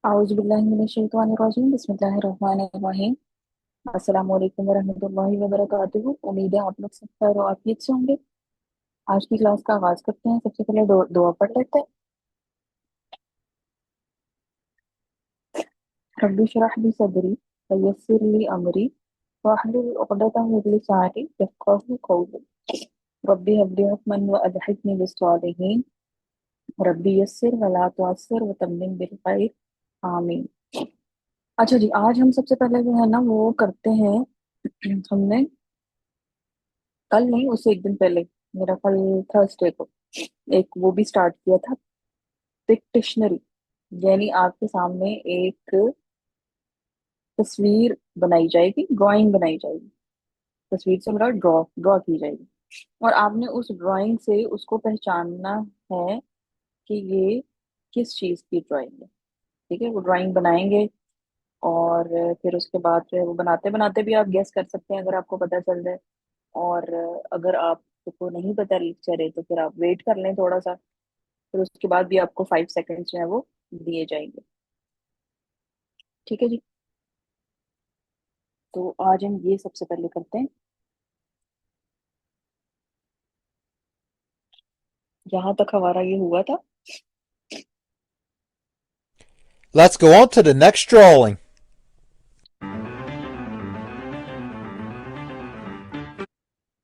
औज़ुबिल्लाहिमिनश्शैतानिर्रजीम बिस्मिल्लाहिर्रहमानिर्रहीम। अस्सलामु अलैकुम वरहमतुल्लाहि वबरकातुहू। उम्मीद है आप लोग सब खैर और आफियत से होंगे। आज की क्लास का आगाज करते हैं। सबसे पहले दुआ पढ़ लेते हैं। रब्बि इश्रह ली सदरी वयस्सिर ली अमरी वाहलुल उक़दतम मिन लिसानी यफ़क़हू क़ौली। रब्बि हब ली हुक्मन व अल्हिक़नी बिस्सॉलिहीन। रब्बि यस्सिर वला तुअस्सिर व तम्मिम बिल खैर। आमीन। अच्छा जी, आज हम सबसे पहले जो है ना वो करते हैं। हमने कल नहीं, उससे एक दिन पहले, मेरा कल थर्सडे को एक वो भी स्टार्ट किया था, पिक्टिशनरी। यानी आपके सामने एक तस्वीर बनाई जाएगी, ड्राइंग बनाई जाएगी। तस्वीर से मेरा ड्रॉ ड्रॉ की जाएगी और आपने उस ड्राइंग से उसको पहचानना है कि ये किस चीज की ड्राइंग है। ठीक है, वो ड्राइंग बनाएंगे और फिर उसके बाद जो है वो बनाते बनाते भी आप गेस कर सकते हैं अगर आपको पता चल जाए। और अगर आपको नहीं पता लेक्चर है तो फिर आप वेट कर लें थोड़ा सा। फिर उसके बाद भी आपको 5 सेकेंड्स जो है वो दिए जाएंगे। ठीक है जी। तो आज हम ये सबसे पहले करते हैं। यहाँ तक हमारा ये हुआ था। Let's go on to the next drawing.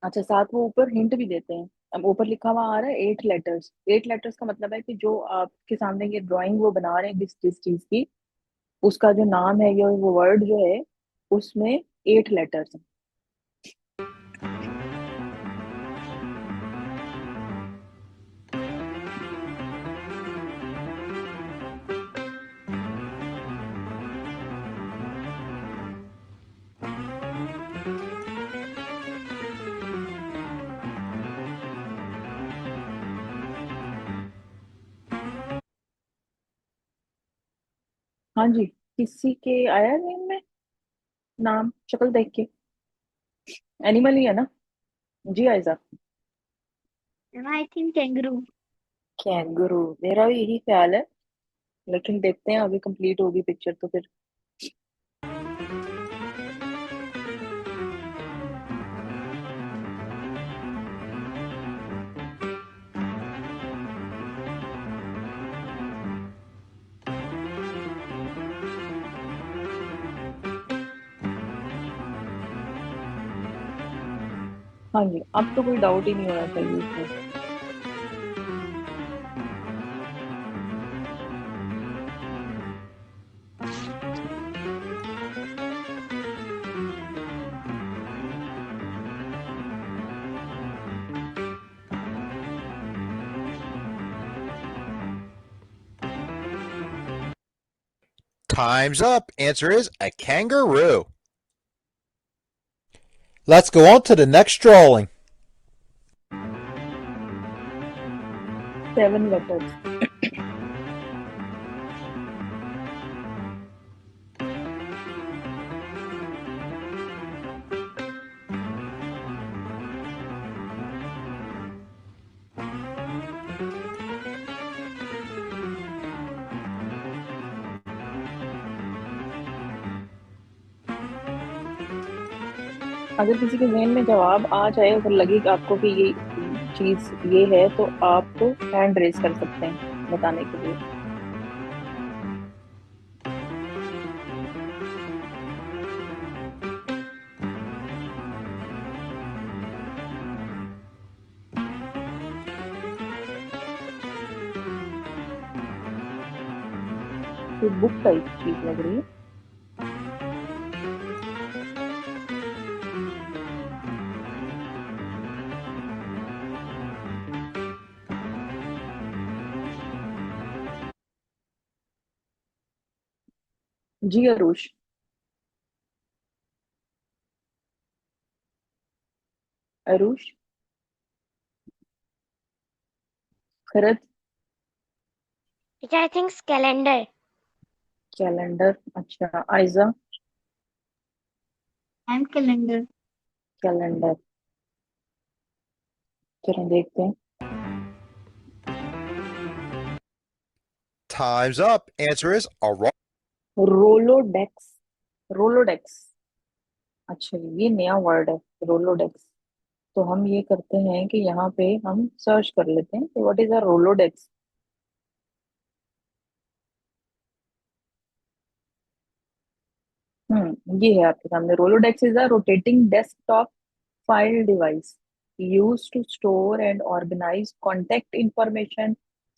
अच्छा, साथ वो ऊपर हिंट भी देते हैं। अब ऊपर लिखा हुआ आ रहा है 8 लेटर्स। 8 लेटर्स का मतलब है कि जो आपके सामने ये ड्राइंग वो बना रहे हैं जिस जिस चीज की, उसका जो नाम है या वो वर्ड जो है उसमें 8 लेटर्स हैं। हाँ जी, किसी के आया नेम में नाम शक्ल देख के? एनिमल ही है ना? जी Aayza. I think kangaroo. Kangaroo, मेरा भी यही ख्याल है। लेकिन देखते हैं, अभी कंप्लीट होगी पिक्चर तो फिर। हाँ जी, अब तो कोई डाउट ही नहीं होना चाहिए इसमें। Time's up. Answer is a kangaroo. Let's go on to the next drawing. 7 letters. अगर किसी के जहन में जवाब आ जाए, अगर लगे कि आपको कि ये चीज ये है, तो आप हैंड रेज कर सकते हैं बताने के लिए। तो बुक टाइप चीज लग रही है। जी Arush. Arush. Kharat. I think calendar. Calendar. अच्छा, Aayza. I am calendar. Calendar. चलो देखते हैं। Time's up. Answer is a rock. Rolodex, rolodex, अच्छा ये नया वर्ड है, रोलोडेक्स। तो हम ये करते हैं कि यहाँ पे हम सर्च कर लेते हैं, तो व्हाट इज अ रोलोडेक्स। ये है आपके सामने, Rolodex is a rotating desktop file device used to store and organize contact information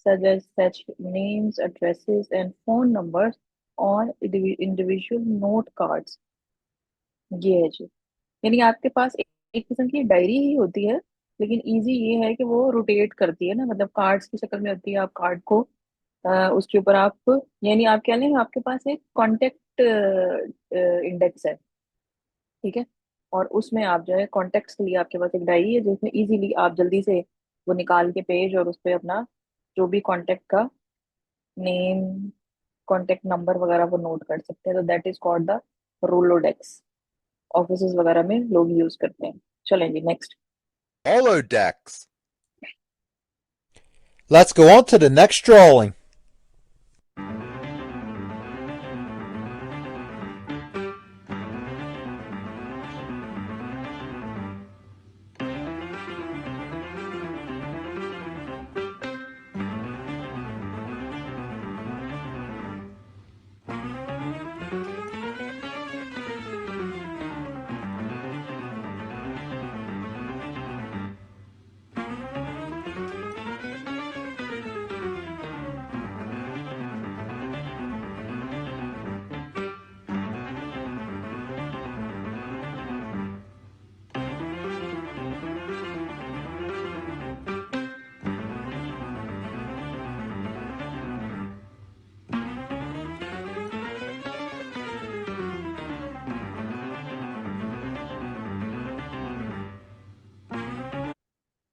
such names, addresses, and phone numbers on individual note cards। ये है जी, यानी आपके पास एक किस्म की डायरी ही होती है, लेकिन इजी ये है कि वो रोटेट करती है ना, मतलब कार्ड्स की शक्ल में होती है। आप कार्ड को उसके ऊपर आप, यानी आप कह लें आपके पास एक कॉन्टेक्ट इंडेक्स है, ठीक है। और उसमें आप जो है कॉन्टेक्ट्स के लिए आपके पास एक डायरी है, जिसमें इजीली आप जल्दी से वो निकाल के पेज और उस पे अपना जो भी कॉन्टेक्ट का नेम, कॉन्टेक्ट नंबर वगैरह वो नोट कर सकते हैं। तो that is called the rolodex. Office वगैरह में लोग यूज करते हैं। चलें जी next. Holodeck. Let's go on to the next drawing.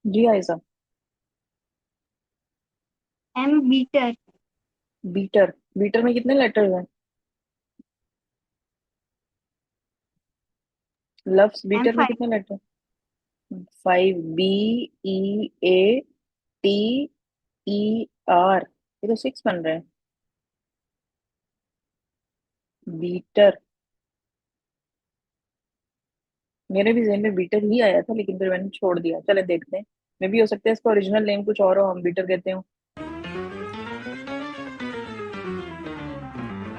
जी Aaysa. M beater. Beater, beater में कितने लेटर्स हैं? लफ्स बीटर में M5. कितने लेटर? 5, B E A T E R, ये तो 6 बन रहे हैं। बीटर, मेरे भी जहन में बीटर ही आया था, लेकिन फिर मैंने छोड़ दिया। चले देखते हैं, मे भी हो सकता है इसका ओरिजिनल नेम कुछ और हो, हम बीटर कहते हो।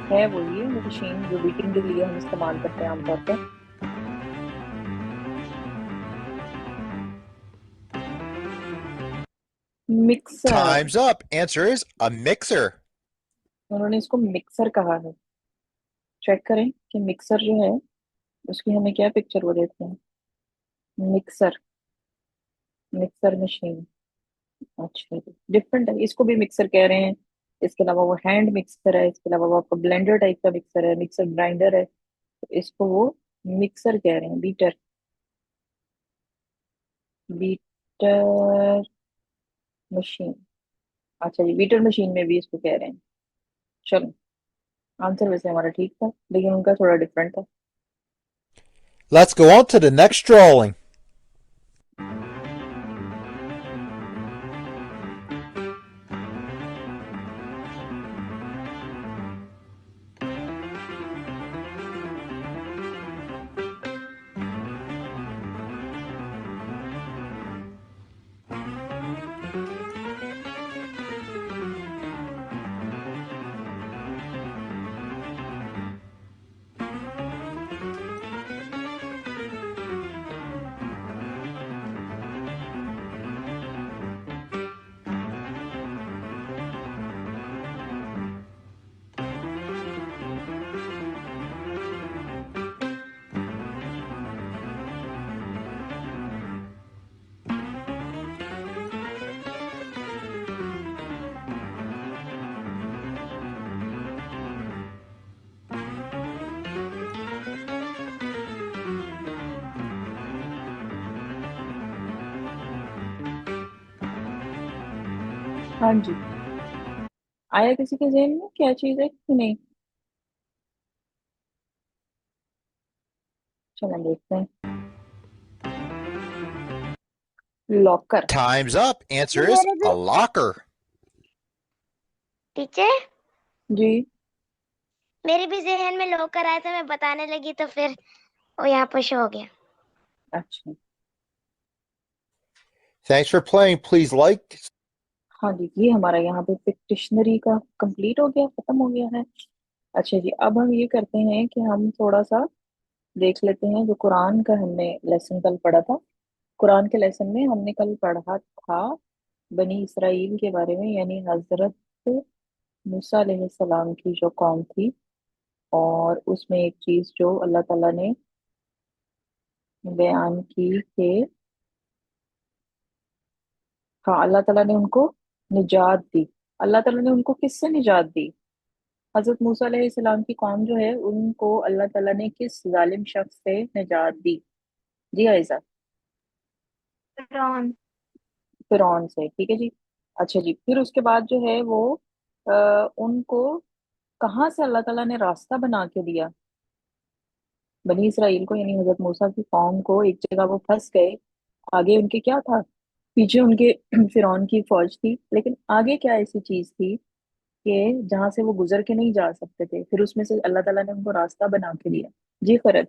है वही है मशीन जो बीटिंग के लिए हम इस्तेमाल करते हैं आमतौर पे। Mixer, Time's up. Answer is a mixer. उन्होंने इसको मिक्सर कहा है। चेक करें कि मिक्सर जो है उसकी हमें क्या पिक्चर वो देते हैं। मिक्सर, मिक्सर मशीन, अच्छा डिफरेंट है, इसको भी मिक्सर कह रहे हैं। इसके अलावा वो हैंड मिक्सर है, इसके अलावा वो आपका ब्लेंडर टाइप का मिक्सर है, मिक्सर ग्राइंडर है, तो इसको वो मिक्सर कह रहे हैं। बीटर, बीटर मशीन, अच्छा जी बीटर मशीन में भी इसको कह रहे हैं। चलो, आंसर वैसे हमारा ठीक था, लेकिन उनका थोड़ा डिफरेंट था। Let's go on to the next drawing. हाँ जी, आया किसी के जहन में क्या चीज है कि नहीं? चलो देखते हैं। Locker, Time's up. Answer is मेरे a भी locker. टीचर, जी मेरे भी जहन में लॉकर आया था, मैं बताने लगी तो फिर वो यहाँ पर शो हो गया। अच्छा, Thanks for playing. Please like. हाँ जी, ये हमारा यहाँ पे पिक्टिशनरी का कंप्लीट हो गया, खत्म हो गया है। अच्छा जी, अब हम ये करते हैं कि हम थोड़ा सा देख लेते हैं जो कुरान का हमने लेसन कल पढ़ा था। कुरान के लेसन में हमने कल पढ़ा था बनी इसराइल के बारे में, यानी हजरत मूसा अलैहिस्सलाम की जो कौम थी। और उसमें एक चीज जो अल्लाह ताला ने बयान की कि हाँ, अल्लाह ताला ने उनको निजात दी। अल्लाह ताला ने उनको किससे निजात दी? हजरत मूसा अलैहिस्सलाम की कौम जो है उनको अल्लाह ताला ने किस जालिम शख्स से निजात दी? जी आयजा, फिरौन। फिरौन से, ठीक है जी। अच्छा जी, फिर उसके बाद जो है वो उनको कहाँ से अल्लाह ताला ने रास्ता बना के दिया? बनी इसराइल को, यानी हजरत मूसा की कौम को एक जगह वो फंस गए। आगे उनके क्या था? पीछे उनके फिरौन की फौज थी, लेकिन आगे क्या ऐसी चीज थी कि जहां से वो गुजर के नहीं जा सकते थे, फिर उसमें से अल्लाह ताला ने उनको रास्ता बना के दिया। जी फरद,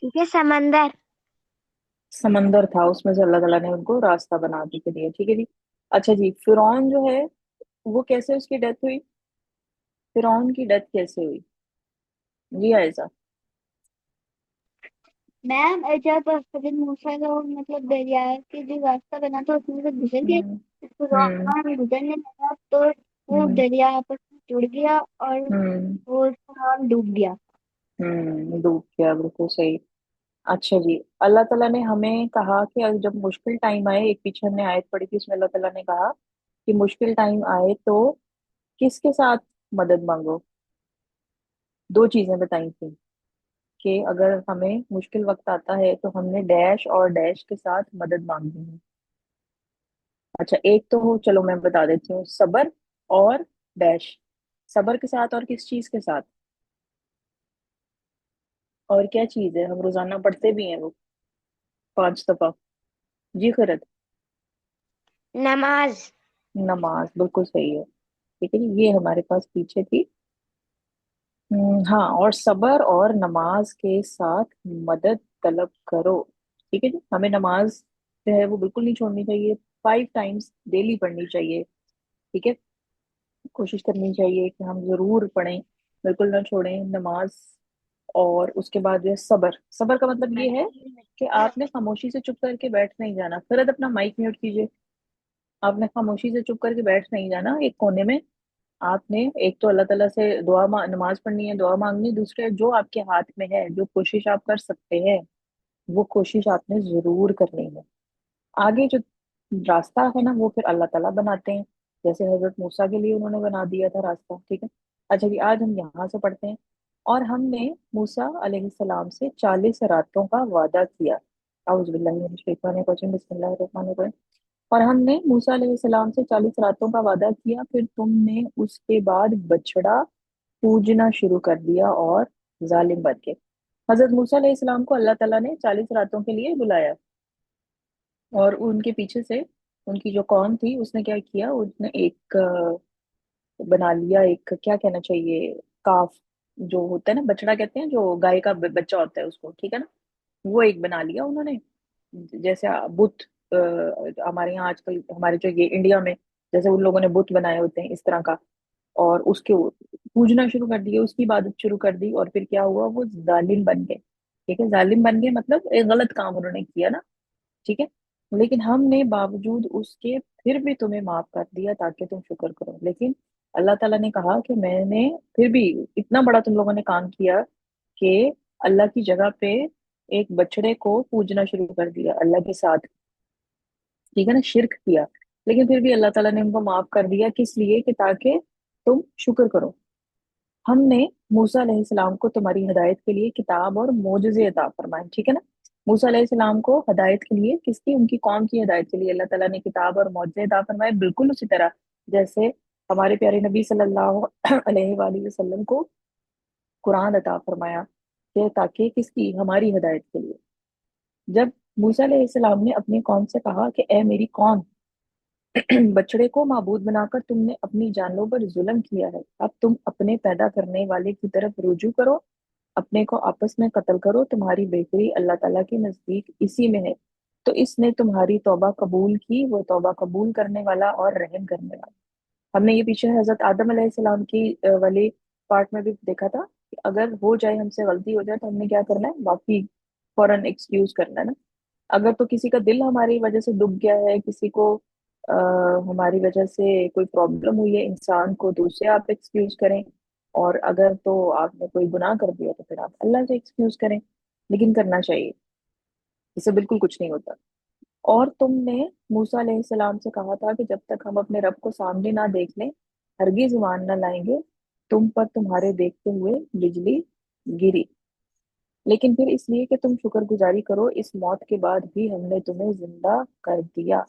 ठीक है, समंदर। समंदर था, उसमें से अल्लाह ताला ने उनको रास्ता बना के दिया, ठीक है जी। अच्छा जी, फिरौन जो है वो कैसे उसकी डेथ हुई? फिरौन की डेथ कैसे हुई? जी आयजा। मैम, जब हजरत मूसा का मतलब दरिया के जो रास्ता बना था उसमें से गुजर गए, हम्म। हम्म। फिरौन गुजरने लगा तो वो हम्म। दरिया आपस में जुड़ गया और हम्म। वो फिरौन डूब गया। डूब गया, बिल्कुल सही। अच्छा जी, अल्लाह ताला ने हमें कहा कि जब मुश्किल टाइम आए, एक पीछे हमने आयत पढ़ी थी, उसमें अल्लाह ताला ने कहा कि मुश्किल टाइम आए तो किसके साथ मदद मांगो? दो चीजें बताई थी कि अगर हमें मुश्किल वक्त आता है तो हमने डैश और डैश के साथ मदद मांगनी है। अच्छा, एक तो हो, चलो मैं बता देती हूँ, सबर और डैश। सबर के साथ और किस चीज के साथ? और क्या चीज है हम रोजाना पढ़ते भी हैं वो 5 दफा? जी खैरत, नमाज। नमाज, बिल्कुल सही है। ठीक है जी, ये हमारे पास पीछे थी। हाँ, और सबर और नमाज के साथ मदद तलब करो। ठीक है जी, हमें नमाज जो है वो बिल्कुल नहीं छोड़नी चाहिए, 5 टाइम्स डेली पढ़नी चाहिए। ठीक है, कोशिश करनी चाहिए कि हम जरूर पढ़ें, बिल्कुल ना छोड़ें नमाज। और उसके बाद जो है सबर, सबर का मतलब ये है कि आपने खामोशी से चुप करके बैठ नहीं जाना। फिर अपना माइक म्यूट कीजिए। आपने खामोशी से चुप करके बैठ नहीं जाना एक कोने में। आपने एक तो अल्लाह ताला से नमाज पढ़नी है, दुआ मांगनी। दूसरे, जो आपके हाथ में है, जो कोशिश आप कर सकते हैं, वो कोशिश आपने जरूर करनी है। आगे जो रास्ता है ना, वो फिर अल्लाह ताला बनाते हैं, जैसे हजरत मूसा के लिए उन्होंने बना दिया था रास्ता। ठीक है। अच्छा जी, आज हम यहाँ से पढ़ते हैं। और हमने मूसा अलैहिस्सलाम से 40 रातों का वादा किया। औज़ु बिल्लाहि मिनश शैतानिर रजीम, बिस्मिल्लाहिर रहमानिर रहीम। और हमने मूसा अलैहिस्सलाम से 40 रातों का वादा किया, फिर तुमने उसके बाद बछड़ा पूजना शुरू कर दिया और जालिम बन गए। हजरत मूसा अलैहिस्सलाम को अल्लाह ताला ने 40 रातों के लिए बुलाया, और उनके पीछे से उनकी जो कौम थी उसने क्या किया, उसने एक बना लिया, एक क्या कहना चाहिए, काफ, जो होता है ना, बछड़ा कहते हैं, जो गाय का बच्चा होता है उसको, ठीक है ना, वो एक बना लिया उन्होंने। जैसे बुत, हमारे यहाँ आजकल, हमारे जो ये इंडिया में जैसे उन लोगों ने बुत बनाए होते हैं, इस तरह का। और उसके पूजना शुरू कर दिए, उसकी इबादत शुरू कर दी, और फिर क्या हुआ, वो जालिम बन गए। ठीक है, जालिम बन गए मतलब एक गलत काम उन्होंने किया ना। ठीक है, लेकिन हमने बावजूद उसके फिर भी तुम्हें माफ कर दिया ताकि तुम शुक्र करो। लेकिन अल्लाह ताला ने कहा कि मैंने फिर भी, इतना बड़ा तुम लोगों ने काम किया कि अल्लाह की जगह पे एक बछड़े को पूजना शुरू कर दिया अल्लाह के साथ, ठीक है ना, शिरक किया। लेकिन फिर भी अल्लाह ताला ने उनको माफ कर दिया, किस लिए? कि ताकि तुम शुक्र करो। हमने मूसा अलैहिस्सलाम को तुम्हारी हिदायत के लिए किताब और मोजज़े अता फरमाए, ठीक है ना। मूसा अलैहिस्सलाम को हिदायत के लिए, किसकी? उनकी कौम की हिदायत के लिए अल्लाह ताला ने किताब और मोजज़े अता फरमाए, बिल्कुल उसी तरह जैसे हमारे प्यारे नबी सल्लल्लाहु अलैहि वसल्लम को कुरान अता फरमाया, कि ताकि किसकी? हमारी हिदायत के लिए। जब मूसा अलैहिस्सलाम ने अपनी कौम से कहा कि ए मेरी कौम, बछड़े को माबूद बनाकर तुमने अपनी जानों पर जुल्म किया है। अब तुम अपने पैदा करने वाले की तरफ रुजू करो, अपने को आपस में कत्ल करो, तुम्हारी बेहतरी अल्लाह ताला के नजदीक इसी में है। तो इसने तुम्हारी तौबा कबूल की, वो तौबा कबूल करने वाला और रहम करने वाला। हमने ये पीछे हजरत आदम अलैहिस्सलाम की वाले पार्ट में भी देखा था कि अगर हो जाए, हमसे गलती हो जाए, तो हमने क्या करना है, माफी फौरन एक्सक्यूज करना है ना। अगर तो किसी का दिल हमारी वजह से दुख गया है, किसी को आ, हमारी वजह से कोई प्रॉब्लम हुई है इंसान को, तो उसे आप एक्सक्यूज करें। और अगर तो आपने कोई गुनाह कर दिया तो फिर आप अल्लाह से एक्सक्यूज करें। लेकिन करना चाहिए, इससे बिल्कुल कुछ नहीं होता। और तुमने मूसा अलैहिस्सलाम से कहा था कि जब तक हम अपने रब को सामने ना देख लें, हरगिज ईमान न लाएंगे। तुम पर तुम्हारे देखते हुए बिजली गिरी, लेकिन फिर इसलिए कि तुम शुक्रगुजारी करो, इस मौत के बाद भी हमने तुम्हें जिंदा कर दिया।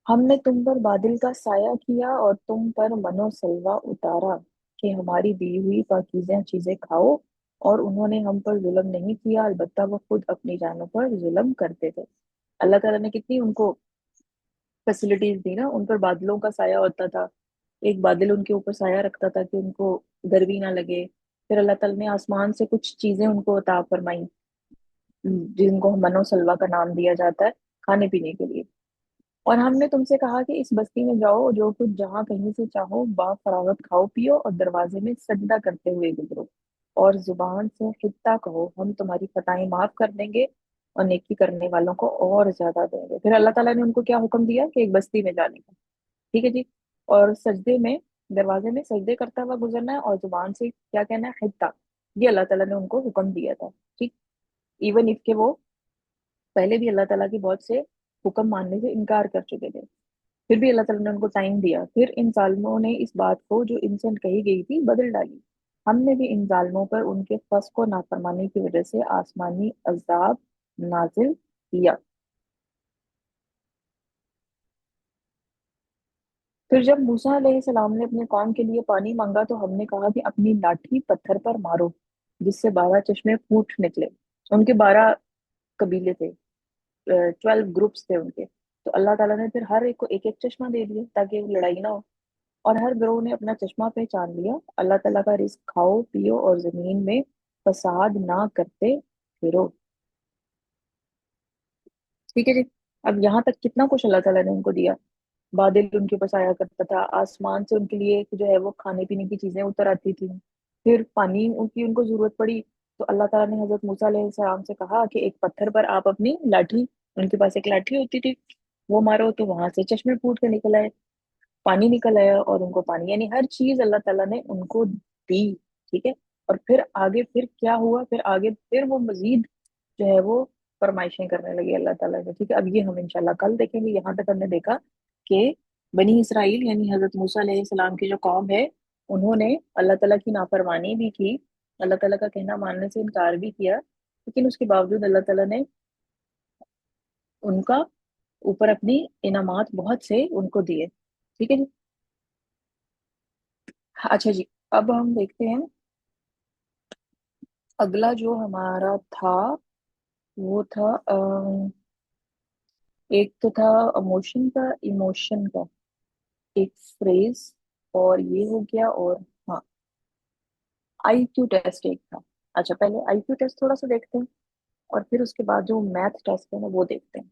हमने तुम पर बादल का साया किया और तुम पर मनो सलवा उतारा कि हमारी दी हुई पाकीज़ा चीजें खाओ। और उन्होंने हम पर जुल्म नहीं किया, अलबत्ता वो खुद अपनी जानों पर जुल्म करते थे। अल्लाह ताला ने कितनी उनको फैसिलिटीज दी ना। उन पर बादलों का साया होता था, एक बादल उनके ऊपर साया रखता था कि उनको गर्मी ना लगे। फिर अल्लाह ताला ने आसमान से कुछ चीजें उनको अता फरमाई, जिनको मनो सलवा का नाम दिया जाता है, खाने पीने के लिए। और हमने तुमसे कहा कि इस बस्ती में जाओ, जो कुछ जहाँ कहीं से चाहो बाफरागत खाओ पियो, और दरवाजे में सजदा करते हुए गुजरो, और जुबान से हित्ता कहो, हम तुम्हारी खताएं माफ कर देंगे और नेकी करने वालों को और ज्यादा देंगे। फिर अल्लाह ताला ने उनको क्या हुक्म दिया कि एक बस्ती में जाने का, ठीक है जी। और सजदे में, दरवाजे में सजदे करता हुआ गुजरना है, और जुबान से क्या कहना है, हित्ता। ये अल्लाह ताला ने उनको हुक्म दिया था, ठीक। इवन इफ के वो पहले भी अल्लाह ताला की बहुत से हुक्म मानने से इनकार कर चुके थे, फिर भी अल्लाह ताला ने उनको टाइम दिया। फिर इन जालिमों ने इस बात को जो इनसे कही गई थी बदल डाली। हमने भी इन जालिमों पर उनके फस को नाफरमाने की वजह से आसमानी अजाब नाजिल किया। फिर जब मूसा अलैहिस्सलाम ने अपने कौम के लिए पानी मांगा, तो हमने कहा कि अपनी लाठी पत्थर पर मारो, जिससे 12 चश्मे फूट निकले। उनके 12 कबीले थे, 12 ग्रुप्स थे उनके। तो अल्लाह ताला ने फिर हर एक को एक एक चश्मा दे दिया ताकि लड़ाई ना हो। और हर ग्रोह ने अपना चश्मा पहचान लिया। अल्लाह ताला का रिस्क खाओ पियो और जमीन में फसाद ना करते फिरो, ठीक है जी। अब यहाँ तक कितना कुछ अल्लाह ताला ने उनको दिया। बादल उनके ऊपर आया करता था, आसमान से उनके लिए जो है वो खाने पीने की चीजें उतर आती थी। फिर पानी उनकी उनको जरूरत पड़ी, तो अल्लाह ताला ने हजरत मूसा अलैहिस्सलाम से कहा कि एक पत्थर पर आप अपनी लाठी, उनके पास एक लाठी होती थी, वो मारो, तो वहां से चश्मे फूट के निकल आए, पानी निकल आया। और उनको पानी, यानी हर चीज अल्लाह ताला ने उनको दी, ठीक है। और फिर आगे फिर क्या हुआ, फिर आगे फिर वो मजीद जो है वो फरमाइशें करने लगे अल्लाह ताला से, ठीक है। अब ये हम इंशाल्लाह कल देखेंगे। यहाँ तक हमने देखा कि बनी इसराइल यानी हजरत मूसा अलैहिस्सलाम की जो कौम है, उन्होंने अल्लाह ताला की नाफरमानी भी की, अल्लाह ताला का कहना मानने से इनकार भी किया, लेकिन उसके बावजूद अल्लाह ताला ने उनका ऊपर अपनी इनामात बहुत से उनको दिए, ठीक है जी। अच्छा जी, अब हम देखते हैं अगला जो हमारा था, वो था एक तो था इमोशन का एक फ्रेज, और ये हो गया। और हाँ, आईक्यू टेस्ट एक था। अच्छा, पहले आईक्यू टेस्ट थोड़ा सा देखते हैं, और फिर उसके बाद जो मैथ टेस्ट है ना वो देखते हैं।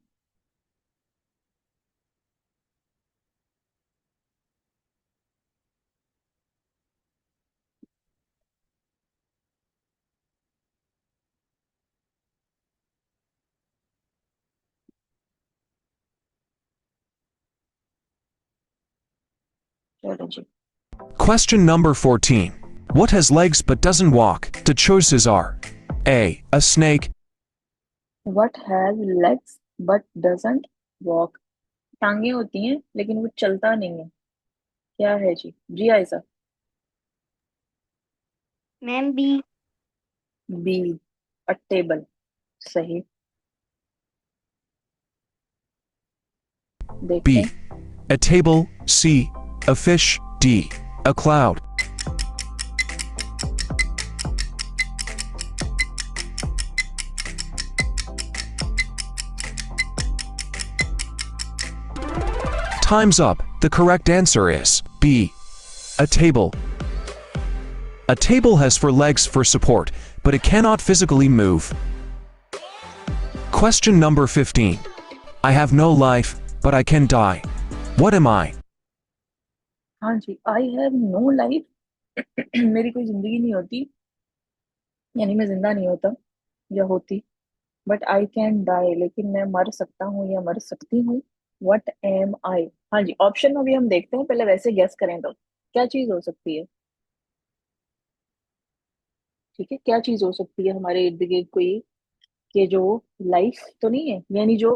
चलो जी। Question number 14. What has legs but doesn't walk? The choices are A. A snake. What has legs but doesn't walk? टांगे होती हैं लेकिन वो चलता नहीं है, क्या है जी? जी Aaysa. Ma'am B. B, a table, सही। देखते B. हैं। A table. C. A fish. D. A cloud. Time's up. The correct answer is B. A table. A table has four legs for support, but it cannot physically move. Question number 15. I have no life, but I can die. What am I? हाँ जी, I have no life मेरी कोई जिंदगी नहीं होती, यानी मैं जिंदा नहीं होता या होती, बट आई कैन डाई, लेकिन मैं मर सकता हूँ या मर सकती हूँ। वट एम आई? हाँ जी, ऑप्शन में भी हम देखते हैं, पहले वैसे गेस करें तो क्या चीज हो सकती है। ठीक है, क्या चीज हो सकती है हमारे इर्द गिर्द कोई, कि जो लाइफ तो नहीं है, यानी जो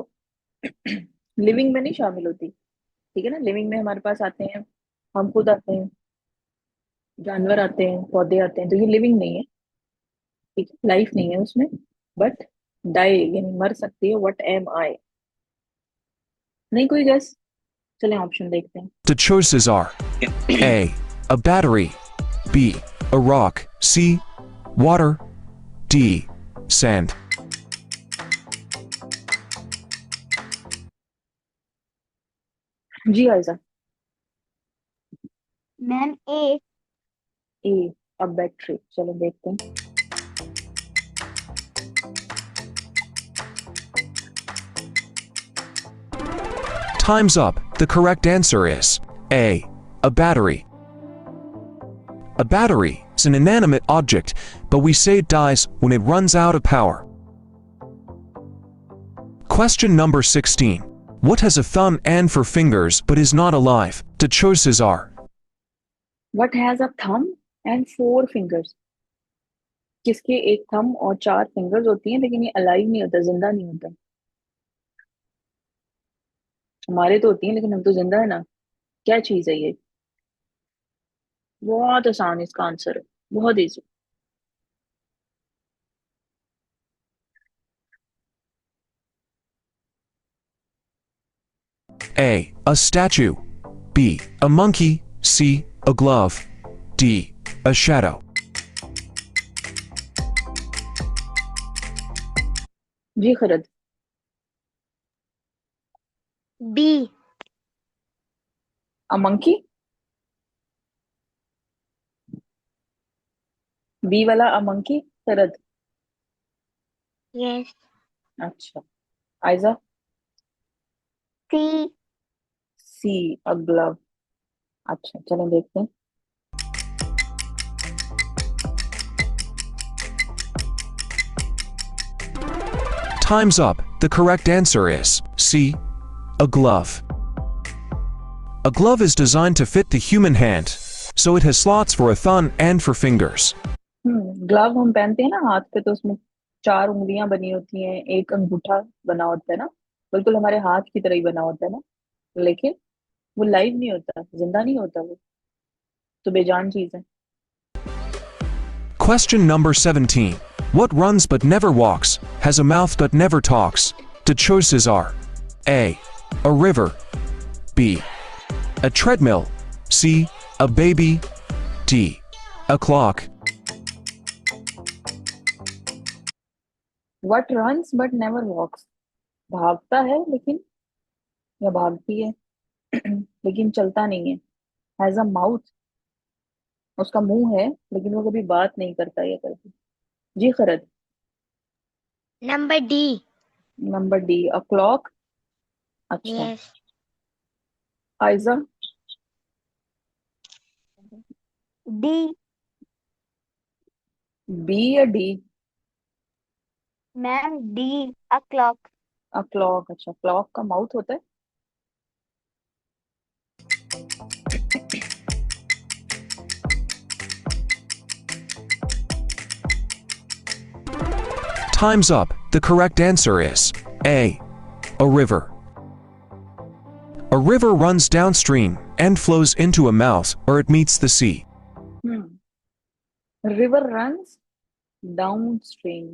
लिविंग में नहीं शामिल होती। ठीक है ना, लिविंग में हमारे पास आते हैं, हम खुद आते हैं, जानवर आते हैं, पौधे आते हैं, तो ये लिविंग नहीं है। ठीक है, लाइफ नहीं है उसमें, बट डाई यानी मर सकती है। व्हाट एम आई? नहीं कोई गेस? चलें ऑप्शन देखते हैं। The choices are A. A battery. B. A rock. C. Water. D. Sand. जी Aayza. Ma'am A. A, a battery. चलो देखते हैं। Time's up. The correct answer is A. A battery. A battery is an inanimate object, but we say it dies when it runs out of power. Question number 16. What has a thumb and four fingers but is not alive? The choices are what has a thumb and four fingers? किसके एक thumb और चार fingers होती हैं, लेकिन ये alive नहीं होता, जिंदा नहीं होता। हमारे तो होती हैं, लेकिन हम तो जिंदा है ना। क्या चीज है ये? बहुत आसान इसका आंसर है, बहुत easy. A. A statue. B. A monkey. C. A glove. D. A shadow. जी Kharat. B. A monkey? B वाला अ मंकी खरद। यस। अच्छा, आयजा। सी। सी, अ ग्लव। अच्छा चलो देखते हैं। Time's up. The correct answer is C. A glove. A glove is designed to fit the human hand, so it has slots for a thumb and for fingers. Glove हम पहनते हैं ना हाथ पे, तो उसमें चार उंगलियां बनी होती हैं, एक अंगूठा बना होता है ना, बिल्कुल हमारे हाथ की तरह ही बना होता है ना, लेकिन वो लाइव नहीं होता, जिंदा नहीं होता, वो तो बेजान चीज है। Question number 17. What runs but never walks, has a mouth but never talks? The choices are A. A river. B. A treadmill. C. A baby. D. A clock. What runs but never walks? भागता है लेकिन, या भागती है लेकिन चलता नहीं है। हैज अ माउथ, उसका मुंह है लेकिन वो कभी बात नहीं करता या करती। जी Kharat. Number D. Number D, a clock. अच्छा, यस। आयजा। डी। बी या D? Ma'am D. A clock. A clock. अच्छा, क्लॉक का माउथ होता है। Time's up. The correct answer is A. A river. A river runs downstream and flows into a mouth or it meets the sea. River runs down stream,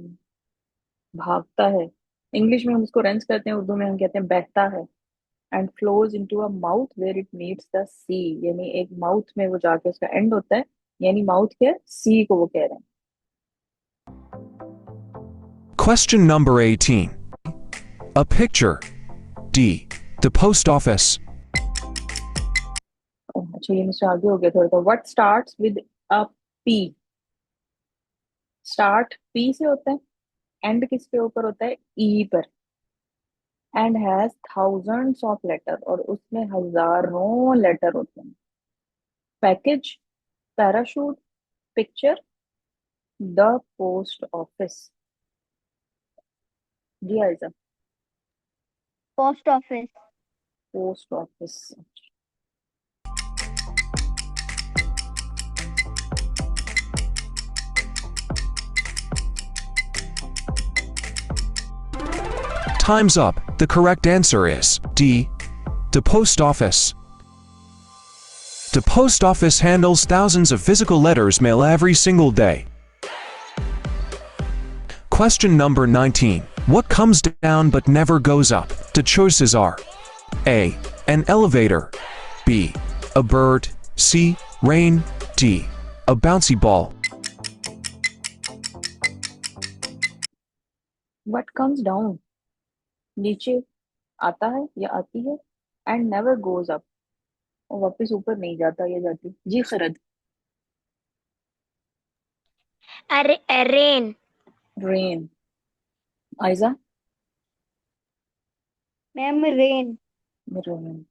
भागता है। English में हम उसको runs कहते हैं, उर्दू में हम कहते हैं बहता है। And flows into a mouth where it meets the sea, यानी एक माउथ में वो जाके उसका एंड होता है, यानी माउथ क्या है, सी को वो कह रहे हैं। Question number 18. A picture. D. The post office. अच्छा ये मुझसे आगे हो गया थोड़ा सा। What starts with a P? Start P से होता है, एंड किसके ऊपर होता है? ई पर। And has thousands of letter, और उसमें हजारों लेटर होते हैं। Package, parachute, picture, the post office. जी Aayza. Post office. Post office. Time's up. The correct answer is D. The post office. The post office handles thousands of physical letters mail every single day. Question number 19. What comes down but never goes up? The choices are A. An elevator, B. A bird, C. Rain, D. A bouncy ball. What comes down? नीचे आता है या आती है, and never goes up, और वापस ऊपर नहीं जाता या जाती। जी खरद। अरे rain. Rain. Aayza. Ma'am rain. Rain.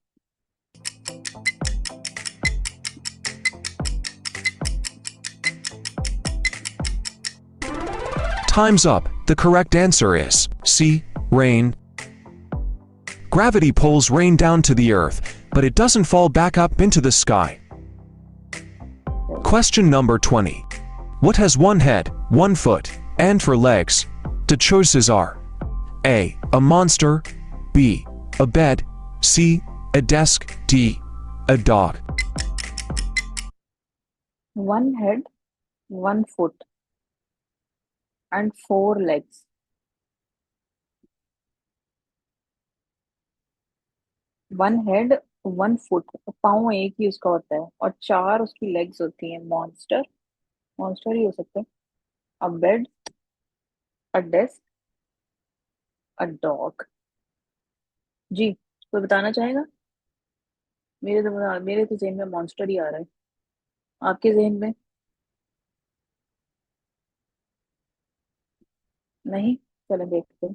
Time's up. The correct answer is C. Rain. Gravity pulls rain down to the earth, but it doesn't fall back up into the sky. Question number 20. What has one head, 1 foot, and 4 legs? The choices are A. A monster, B. A bed, C. A desk, D. A dog. 1 head, 1 foot, and 4 legs. One head, 1 foot, पाँव एक ही उसका होता है, और 4 उसकी legs होती हैं। Monster, monster ही हो सकते हैं। A bed, a desk, a dog. जी, कोई बताना चाहेगा? मेरे तो जेहन में मॉन्स्टर ही आ रहा है। आपके जेहन में? नहीं? चलो देखते हैं।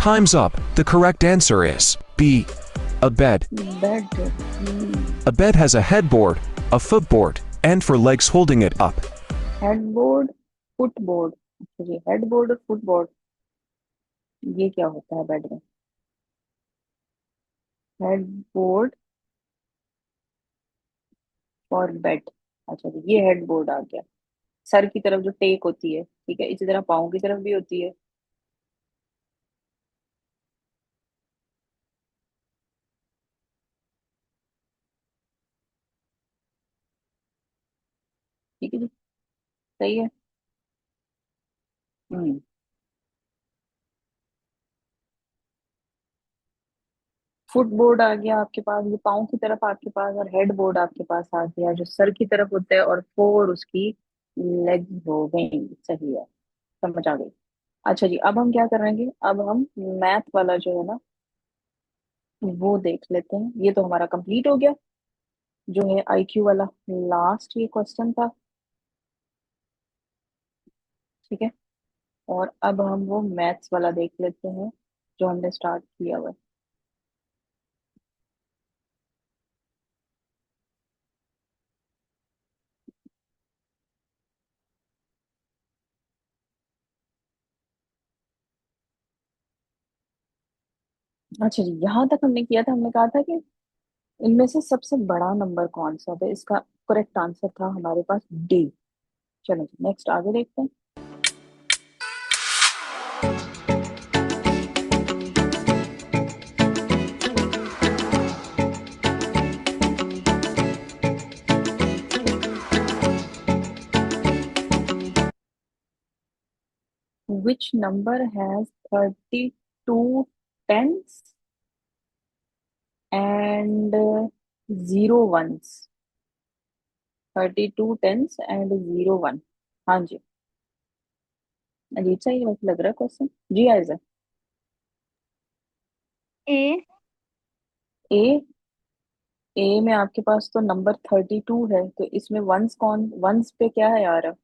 Time's up. The correct answer is B. A bed. Bed. A bed has a headboard, a footboard, and 4 legs holding it up. Headboard, footboard. अच्छा जी, हेडबोर्ड और फुटबोर्ड, ये क्या होता है बेड में? हेडबोर्ड और बेड। अच्छा जी, ये हेडबोर्ड आ गया। सर की तरफ जो टेक होती है, ठीक है, इसी तरह पाँव की तरफ भी होती है। ठीक है जी, सही है। हम्म। फुटबोर्ड आ गया आपके पास, ये पाँव की तरफ आपके पास, और हेड बोर्ड आपके पास आ गया जो सर की तरफ होता है, और 4 उसकी लेग हो गई। सही है, समझ आ गई। अच्छा जी, अब हम क्या करेंगे? अब हम मैथ वाला जो है ना, वो देख लेते हैं। ये तो हमारा कंप्लीट हो गया, जो है आईक्यू वाला। लास्ट ये क्वेश्चन था, ठीक है। और अब हम वो मैथ्स वाला देख लेते हैं, जो हमने स्टार्ट किया हुआ है। अच्छा जी, यहाँ तक हमने किया था। हमने कहा था कि इनमें से सबसे बड़ा नंबर कौन सा था? इसका करेक्ट आंसर था हमारे पास डी। चलो जी, नेक्स्ट आगे देखते हैं। Which number has 32 tens and 0 ones? 32 tens and 0 1। हाँ जी, अजीब सा ही वैसे लग रहा है क्वेश्चन। जी आयजा। ए। ए। ए में आपके पास तो नंबर 32 है, तो इसमें वंस वंस पे क्या है यार?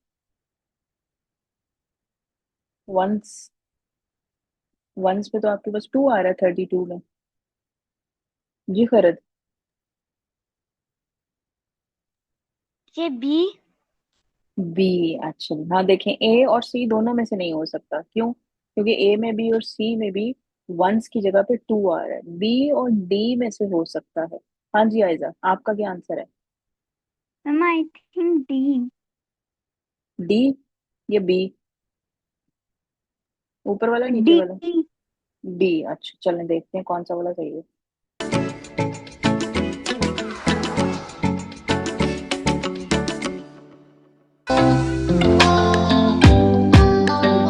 वंस वंस पे तो आपके पास 2 आ रहा है 32 में। जी खरद। ये बी। बी। एक्चुअली हाँ, देखें ए और सी दोनों में से नहीं हो सकता। क्यों? क्योंकि ए में भी और सी में भी वंस की जगह पे 2 आ रहा है। बी और डी में से हो सकता है। हाँ जी आयजा, आपका क्या आंसर है? Ma'am I think D. D या बी? ऊपर वाला नीचे डी। वाला? डी। अच्छा चलें देखते हैं कौन सा वाला सही है।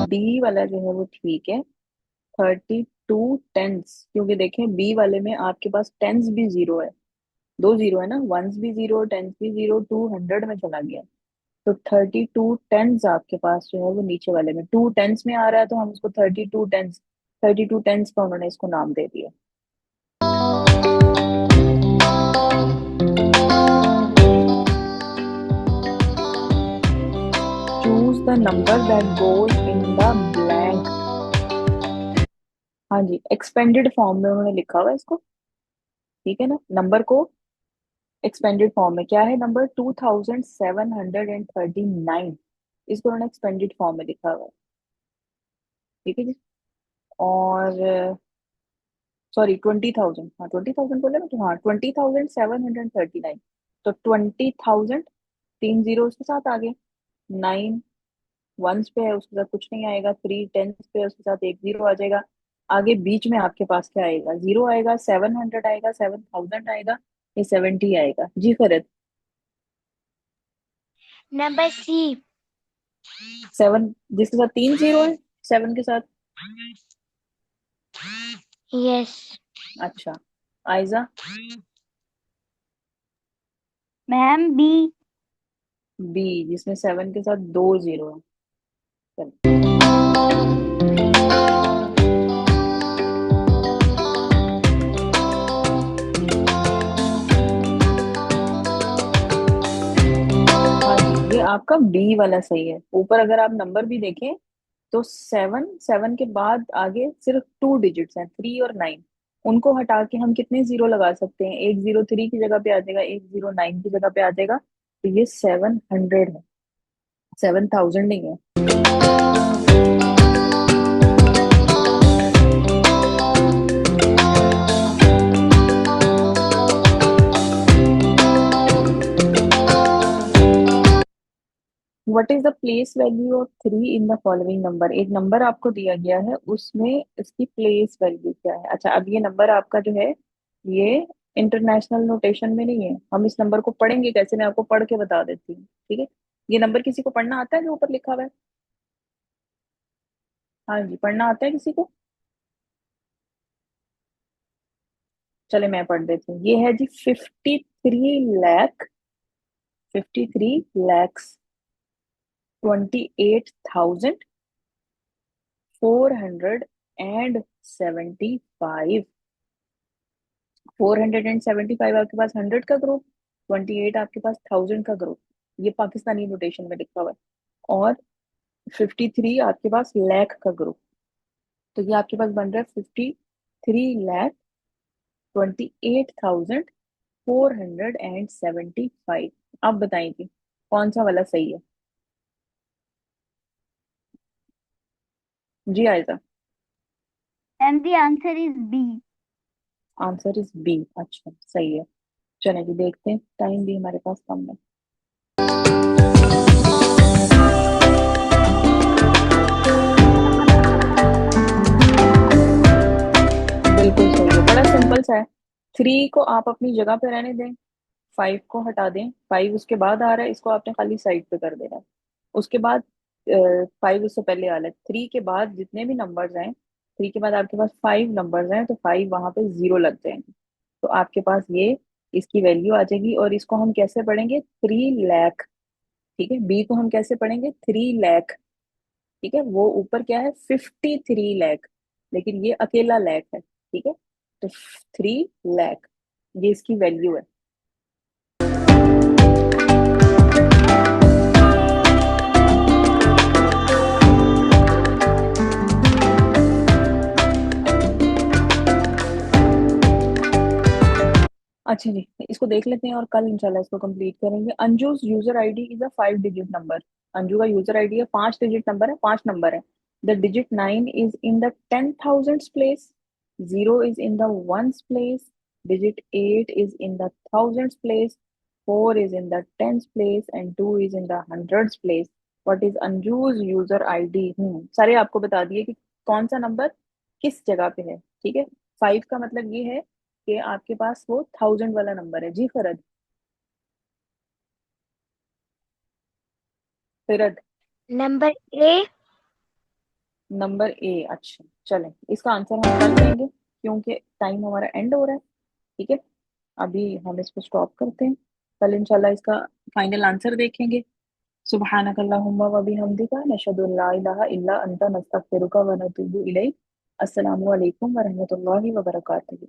डी वाला जो है वो ठीक है। 32 टेंस, क्योंकि देखें बी वाले में आपके पास टेंस भी जीरो है। दो जीरो है ना, वंस भी जीरो, टेंस भी जीरो, 200 में चला गया। तो 32 टेंस आपके पास जो है वो नीचे वाले में 2 टेंस में आ रहा है, तो हम उसको 32 टेंस, 32 टेंस का उन्होंने इसको नाम दे दिया। Choose the number that goes in the blank. हाँ जी, एक्सपेंडेड फॉर्म में उन्होंने लिखा हुआ है इसको। ठीक है ना, नंबर को एक्सपेंडेड फॉर्म में क्या है? नंबर 2739, इसको उन्होंने एक्सपेंडेड फॉर्म में लिखा हुआ है। ठीक है जी। और सॉरी 20,000, हाँ 20,000 बोले ना, तो हाँ 20,739। तो 20,000, 3 जीरो उसके साथ आगे, 9 वंस पे है उसके साथ कुछ नहीं आएगा, 3 टेंस पे है उसके साथ 1 जीरो आ जाएगा। आगे बीच में आपके पास क्या आएगा? जीरो आएगा, 700 आएगा, 7,000 आएगा, ये 70 आएगा। जी फरत। Number C. 7 जिसके साथ 3 जीरो है, 7 के साथ। यस। अच्छा आयजा। Ma'am B. बी जिसमें 7 के साथ 2 जीरो है। चलो। हाँ जी, ये आपका बी वाला सही है। ऊपर अगर आप नंबर भी देखें तो 7, 7 के बाद आगे सिर्फ 2 डिजिट्स हैं, 3 और 9। उनको हटा के हम कितने जीरो लगा सकते हैं? 1 जीरो 3 की जगह पे आ जाएगा, 1 जीरो 9 की जगह पे आ जाएगा। तो ये 700 है, 7,000 नहीं है। What is the place value of 3 in the following number? एक नंबर आपको दिया गया है, उसमें इसकी प्लेस वैल्यू क्या है? अच्छा, अब ये नंबर आपका जो है ये इंटरनेशनल नोटेशन में नहीं है। हम इस नंबर को पढ़ेंगे कैसे, मैं आपको पढ़ के बता देती हूँ। ठीक है, ये नंबर किसी को पढ़ना आता है जो ऊपर लिखा हुआ है? हाँ जी, पढ़ना आता है किसी को? चले मैं पढ़ देती हूँ। ये है जी 53 लाख, 53 लैक्स 28,475। 475 आपके पास 100 का ग्रुप, 28 आपके पास 1000 का ग्रुप। ये पाकिस्तानी नोटेशन में लिखा हुआ है। और 53 आपके पास लैख का ग्रुप। तो ये आपके पास बन रहा है 53,28,475। आप बताएंगे कौन सा वाला सही है? जी Aayza. And the answer is B. Answer is B. अच्छा सही है। चलिए जी देखते हैं, टाइम भी हमारे पास कम है। बिल्कुल सही है, बड़ा सिंपल सा है। 3 को आप अपनी जगह पे रहने दें, 5 को हटा दें। 5 उसके बाद आ रहा है, इसको आपने खाली साइड पे कर देना है। उसके बाद 5 उससे पहले आ रहा है। 3 के बाद जितने भी नंबर्स हैं, 3 के बाद आपके पास 5 नंबर्स हैं, तो 5 वहां पे जीरो लग जाएंगे। तो आपके पास ये इसकी वैल्यू आ जाएगी। और इसको हम कैसे पढ़ेंगे? 3 लाख। ठीक है, बी को हम कैसे पढ़ेंगे? 3 लाख। ठीक है, वो ऊपर क्या है 53 लाख, लेकिन ये अकेला लाख है, ठीक है, तो 3 लाख ये इसकी वैल्यू है। अच्छा जी, इसको देख लेते हैं और कल इंशाल्लाह इसको कंप्लीट करेंगे। Anju's user ID is a 5 digit number. Anju का यूजर आईडी है, 5 डिजिट नंबर है, 5 नंबर है। The digit 9 is in the 10,000 place, 0 is in the ones place, digit 8 is in the thousands place, 4 is in the tens place and 2 is in the hundreds place. What is Anju's user ID? सारे आपको बता दिए कि कौन सा number किस जगह पे है, ठीक है। 5 का मतलब ये है कि आपके पास वो 1000 वाला नंबर है। जी Farad, फिरद, number A. Number A. अच्छा चलें, इसका आंसर हम कल देंगे क्योंकि टाइम हमारा एंड हो रहा है, ठीक है। अभी हम इसको स्टॉप करते हैं, कल इंशाल्लाह इसका फाइनल आंसर देखेंगे। सुब्हानकल्लाहुम्मा व बिहम्दिका नशहदु अल्ला इलाहा इल्ला अंता नस्तगफिरुका व नतूबु इलैक। अस्सलामु अलैकुम व रहमतुल्लाहि व बरकातुहू।